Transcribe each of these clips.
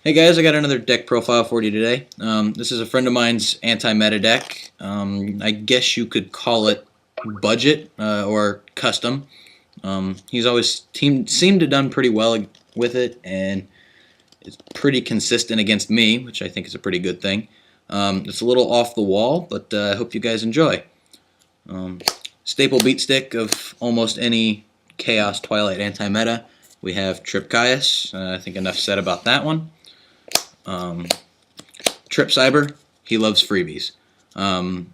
Hey guys, I got another deck profile for you today. This is a friend of mine's anti-meta deck. I guess you could call it budget or custom. He's always seemed to have done pretty well with it, and it's pretty consistent against me, which I think is a pretty good thing. It's a little off the wall, but I hope you guys enjoy. Staple beat stick of almost any Chaos Twilight anti-meta. We have Trip Caius. I think enough said about that one. Trip Cyber, he loves freebies. And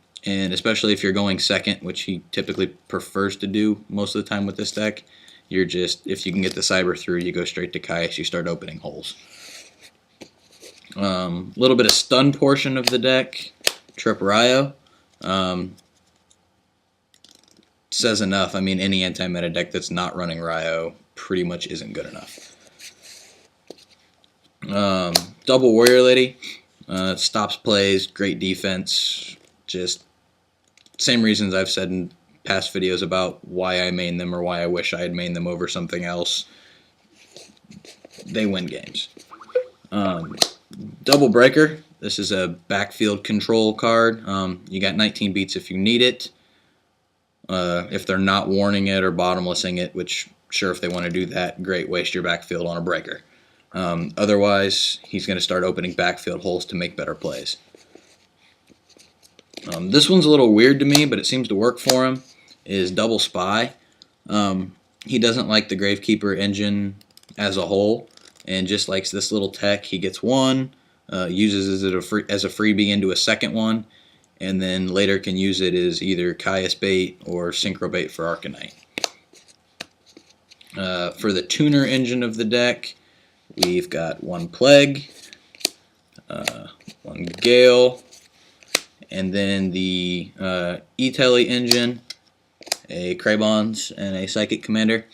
especially if you're going second, which he typically prefers to do most of the time with this deck, you're just, if you can get the Cyber through, you go straight to Caius, you start opening holes. Little bit of stun portion of the deck, Trip Ryo. Says enough. I mean, any anti-meta deck that's not running Ryo pretty much isn't good enough. Double Warrior Lady, stops plays, great defense, just same reasons I've said in past videos about why I main them or why I wish I had mained them over something else. They win games. Double Breaker, this is a backfield control card. You got 19 beats if you need it. If they're not warning it or bottomlessing it, which sure, if they want to do that, great, waste your backfield on a breaker. Otherwise, he's going to start opening backfield holes to make better plays. This one's a little weird to me, but it seems to work for him, is Double Spy. He doesn't like the Gravekeeper engine as a whole, and just likes this little tech. He gets one, uses it as a freebie into a second one, and then later can use it as either Caius bait or Synchro bait for Arcanite. For the tuner engine of the deck, we've got one Plague, one Gale, and then the E-Telly engine, a Kraybons, and a Psychic Commander.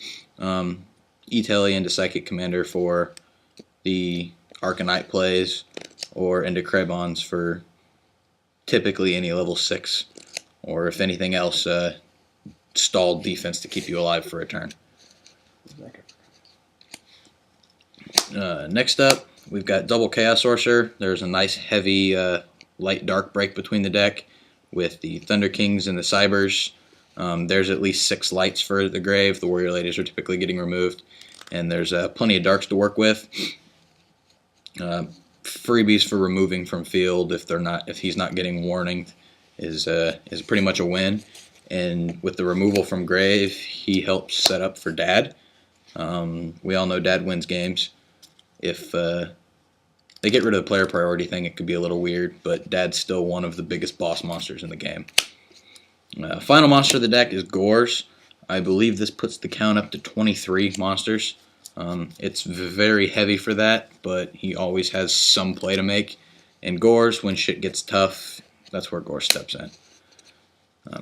E-Telly into Psychic Commander for the Arcanite plays, or into Kraybons for typically any level 6, or if anything else, stalled defense to keep you alive for a turn. Next up, we've got Double Chaos Sorcerer. There's a nice heavy light dark break between the deck with the Thunder Kings and the Cybers. There's at least 6 lights for the grave. The Warrior Ladies are typically getting removed, and there's plenty of darks to work with. Freebies for removing from field if he's not getting warning is pretty much a win. And with the removal from grave, he helps set up for Dad. We all know Dad wins games. If they get rid of the player priority thing, it could be a little weird, but Dad's still one of the biggest boss monsters in the game. Final monster of the deck is Gorz. I believe this puts the count up to 23 monsters. It's very heavy for that, but he always has some play to make. And Gorz, when shit gets tough, that's where Gorz steps in.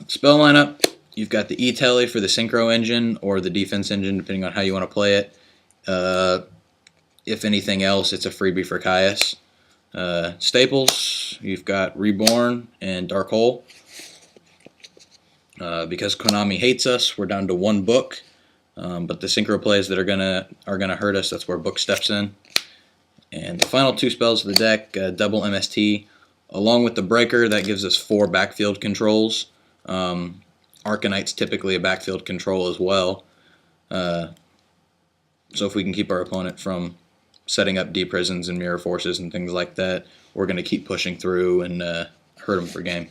Spell lineup, you've got the E-Telly for the Synchro engine or the defense engine, depending on how you want to play it. If anything else, it's a freebie for Caius. Staples, you've got Reborn and Dark Hole. Because Konami hates us, we're down to 1 book. But the Synchro plays that are gonna hurt us, that's where Book steps in. And the final 2 spells of the deck, Double MST, along with the Breaker, that gives us 4 backfield controls. Arcanite's typically a backfield control as well. So if we can keep our opponent from setting up deep prisons and mirror forces and things like that, we're going to keep pushing through and hurt them for game.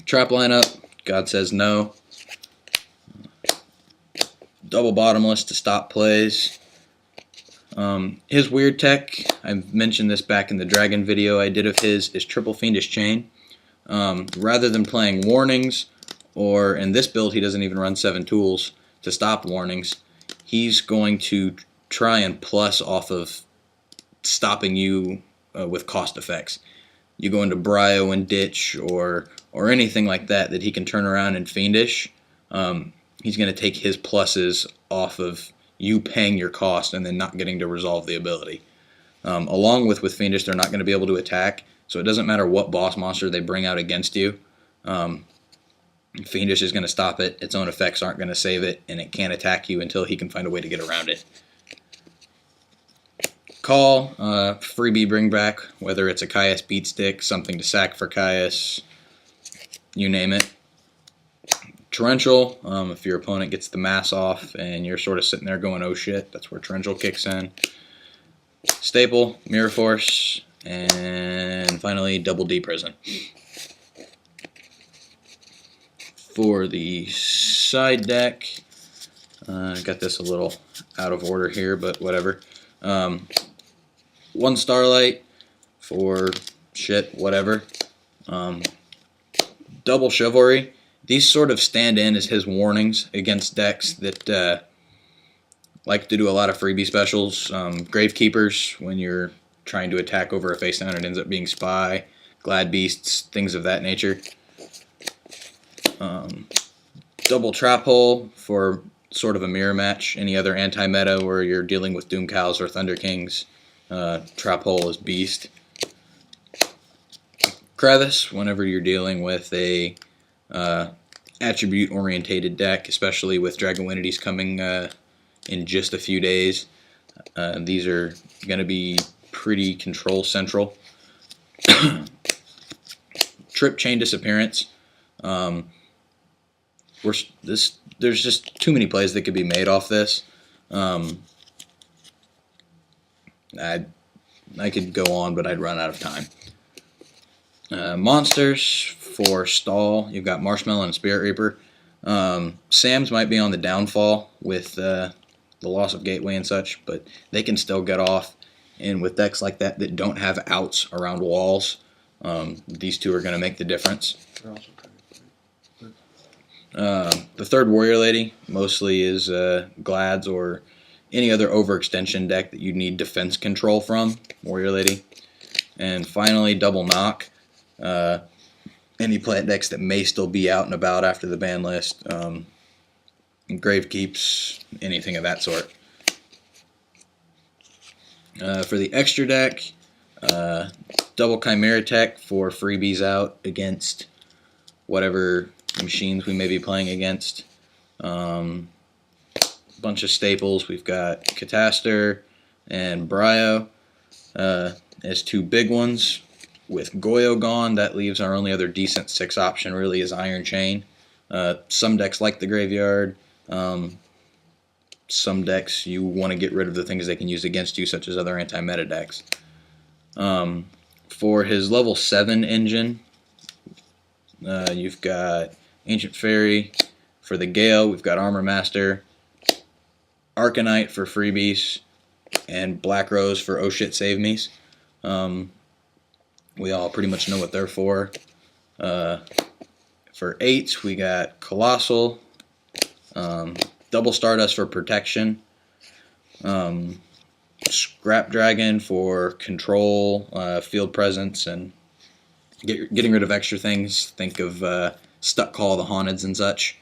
Trap lineup, God Says No. Double Bottomless to stop plays. His weird tech, I mentioned this back in the Dragon video I did of his, is Triple Fiendish Chain. Rather than playing warnings, or in this build he doesn't even run 7 tools to stop warnings, he's going to try and plus off of stopping you with cost effects. You go into Bryo and Ditch or anything like that he can turn around and Fiendish. He's going to take his pluses off of you paying your cost and then not getting to resolve the ability. Along with Fiendish, they're not going to be able to attack, so it doesn't matter what boss monster they bring out against you. Fiendish is going to stop it, its own effects aren't going to save it, and it can't attack you until he can find a way to get around it. Call, freebie bring back, whether it's a Caius beat stick, something to sack for Caius, you name it. Torrential, if your opponent gets the mass off and you're sort of sitting there going, oh shit, that's where Torrential kicks in. Staple, Mirror Force, and finally Double D Prison. For the side deck, I got this a little out of order here, but whatever. One Starlight for shit, whatever. Double Chivalry. These sort of stand in as his warnings against decks that like to do a lot of freebie specials. Gravekeepers, when you're trying to attack over a face down, it ends up being Spy, Glad Beasts, things of that nature. Double Trap Hole for sort of a mirror match. Any other anti-meta where you're dealing with Doom Cows or Thunder Kings, Trap Hole is Beast. Crevice, whenever you're dealing with a attribute-orientated deck, especially with Dragonwinities coming in just a few days. These are going to be pretty control central. Trip Chain Disappearance. There's just too many plays that could be made off this. I could go on, but I'd run out of time. Monsters for stall, you've got Marshmallow and Spirit Reaper. Sams might be on the downfall with the loss of Gateway and such, but they can still get off. And with decks like that that don't have outs around walls, these two are going to make the difference. The third Warrior Lady mostly is Glads or any other overextension deck that you need defense control from, Warrior Lady. And finally, Double Knock. Any plant decks that may still be out and about after the ban list. Gravekeeps, anything of that sort. For the extra deck, Double Chimera Tech for freebies out against whatever machines we may be playing against. Bunch of staples. We've got Cataster and Bryo as two big ones. With Goyo gone, that leaves our only other decent 6 option really is Iron Chain. Some decks like the Graveyard. Some decks you want to get rid of the things they can use against you, such as other anti-meta decks. For his level 7 engine, you've got Ancient Fairy. For the Gale, we've got Armor Master, Arcanite for freebies, and Black Rose for oh shit save me's. We all pretty much know what they're for. For 8s, we got Colossal, Double Stardust for protection, Scrap Dragon for control, field presence, and getting rid of extra things. Think of Stuck Call, the Haunteds, and such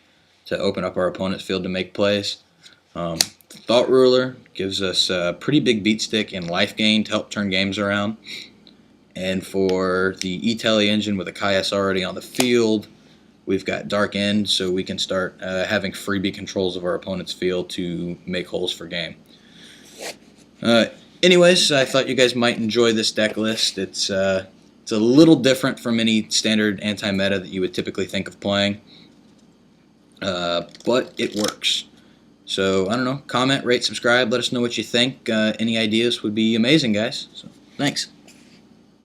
to open up our opponent's field to make plays. Thought Ruler gives us a pretty big beat stick and life gain to help turn games around. And for the E-Tele engine with a Caius already on the field, we've got Dark End, so we can start having freebie controls of our opponent's field to make holes for game. Anyways, I thought you guys might enjoy this deck list. It's a little different from any standard anti-meta that you would typically think of playing, but it works. So, I don't know, comment, rate, subscribe, let us know what you think. Any ideas would be amazing, guys. So, thanks.